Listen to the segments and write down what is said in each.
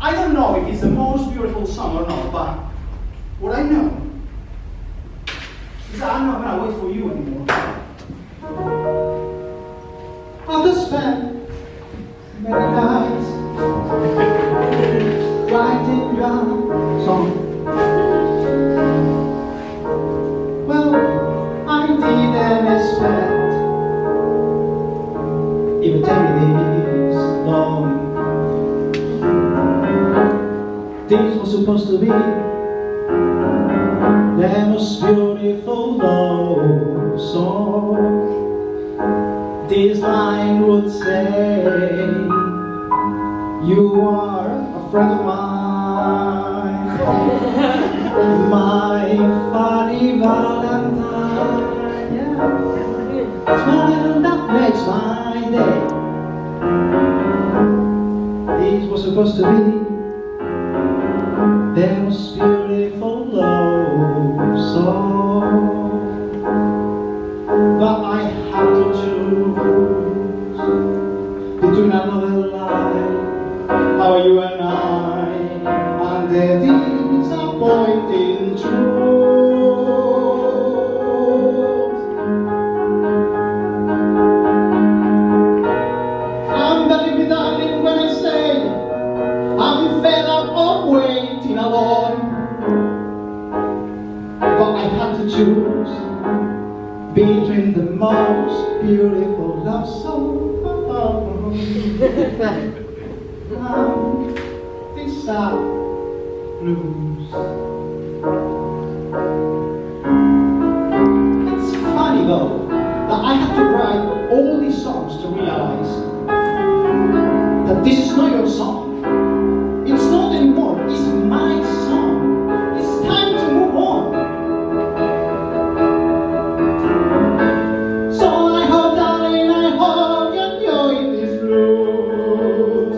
I don't know if it's the most beautiful song or not, but what I know is that I'm not gonna wait for you anymore. I've spent many nights writing your song. Well, I didn't expect it would take me this long. This was supposed to be the most beautiful love song. This line would say, you are a friend of mine, my funny Valentine. Yeah. Smile that makes my day. This was supposed to be the most beautiful love song, but I had to choose between another life, how you and I, and the disappointing truth. And believe me, darling, when I say I'm fed up of waiting alone, but I had to choose between the most beautiful love song and this sad blues. It's funny though that I had to write all these songs to realize that this is not your song. It's not anymore, it's my song. It's time to move on. So I hope, darling, I hope you enjoy this blues,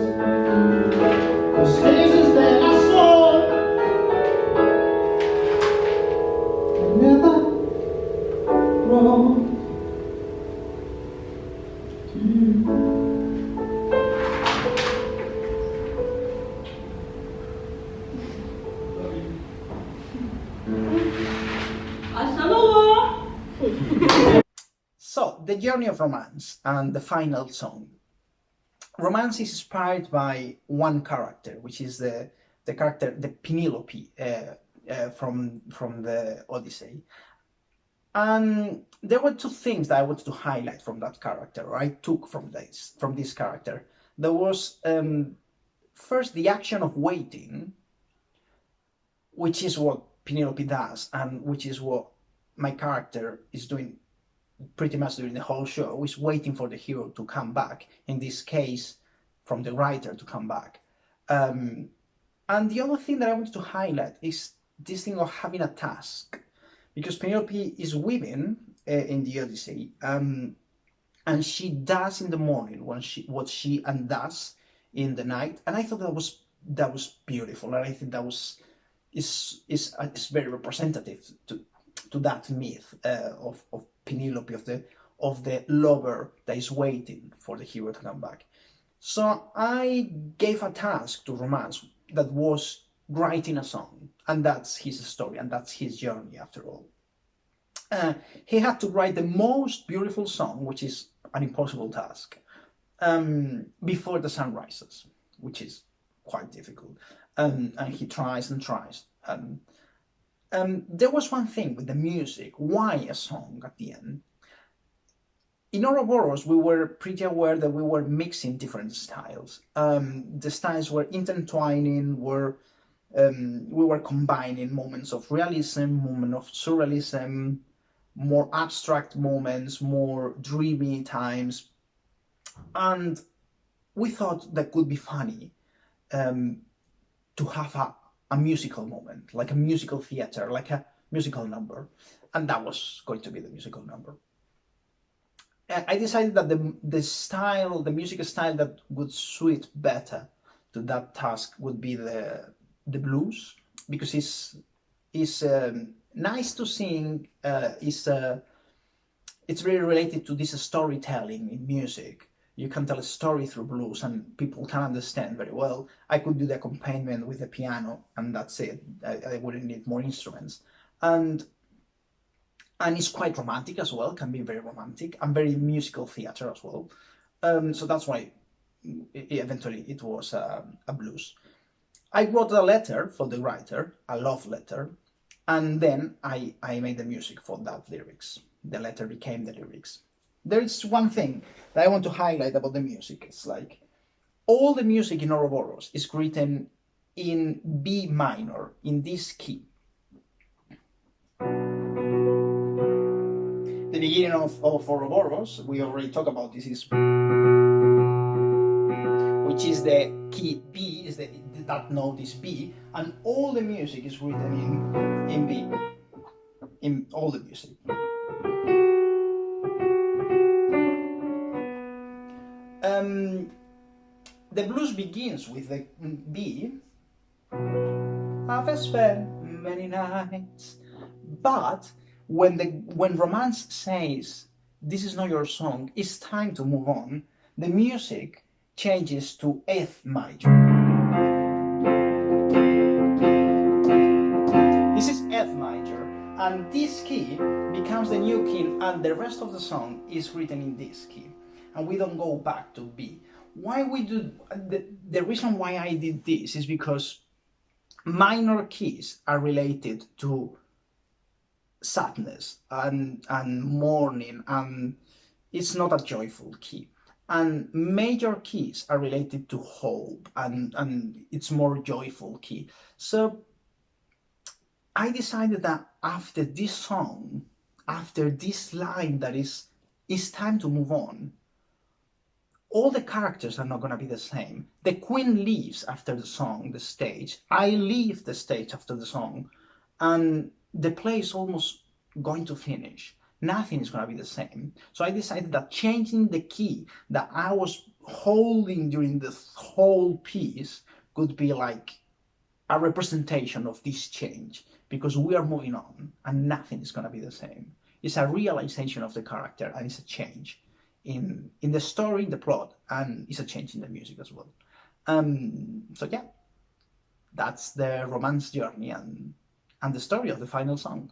'cause this is the last song I never wrote to you. So, the journey of romance and the final song. Romance is inspired by one character, which is the character, the Penelope from the Odyssey. And there were two things that I wanted to highlight from that character, or I took from this character. There was first the action of waiting, which is what Penelope does, and which is what my character is doing pretty much during the whole show, is waiting for the hero to come back, in this case from the writer to come back. And the other thing that I wanted to highlight is this thing of having a task, because Penelope is weaving in the Odyssey, and she does in the morning what she undoes in the night, and I thought that was beautiful, and I think that is very representative to that myth of Penelope, of the lover that is waiting for the hero to come back. So I gave a task to Romance that was writing a song, and that's his story, and that's his journey after all. He had to write the most beautiful song, which is an impossible task, before the sun rises, which is quite difficult, and he tries and tries. There was one thing with the music. Why a song at the end? In Ouroboros, we were pretty aware that we were mixing different styles. The styles were intertwining, we were combining moments of realism, moments of surrealism, more abstract moments, more dreamy times. And we thought that could be funny to have a musical moment, like a musical theater, like a musical number, and that was going to be the musical number. I decided that the music style that would suit better to that task would be the blues, because it's nice to sing. It's very related to this storytelling in music. You can tell a story through blues and people can understand very well. I could do the accompaniment with the piano and that's it. I wouldn't need more instruments. And it's quite romantic as well, can be very romantic and very musical theater as well. So that's why eventually it was a blues. I wrote a letter for the writer, a love letter, and then I made the music for that lyrics. The letter became the lyrics. There is one thing that I want to highlight about the music. It's like all the music in Ouroboros is written in B minor, in this key. The beginning of Ouroboros, we already talked about this, is which is the key B, is that note is B, and all the music is written in B, in all the music. The blues begins with the B. I've spent many nights, but when romance says this is not your song, it's time to move on, the music changes to F major. This is F major, and this key becomes the new key, and the rest of the song is written in this key, and we don't go back to B. Why we do the reason why I did this is because minor keys are related to sadness and mourning, and it's not a joyful key. And major keys are related to hope, and it's more joyful key. So I decided that after this song, after this line that is, it's time to move on, all the characters are not going to be the same. The queen leaves after the song, the stage. I leave the stage after the song, and the play is almost going to finish. Nothing is going to be the same. So I decided that changing the key that I was holding during the whole piece could be like a representation of this change, because we are moving on and nothing is going to be the same. It's a realization of the character, and it's a change in the story, in the plot, and it's a change in the music as well. So yeah, that's the romance journey and the story of the final song.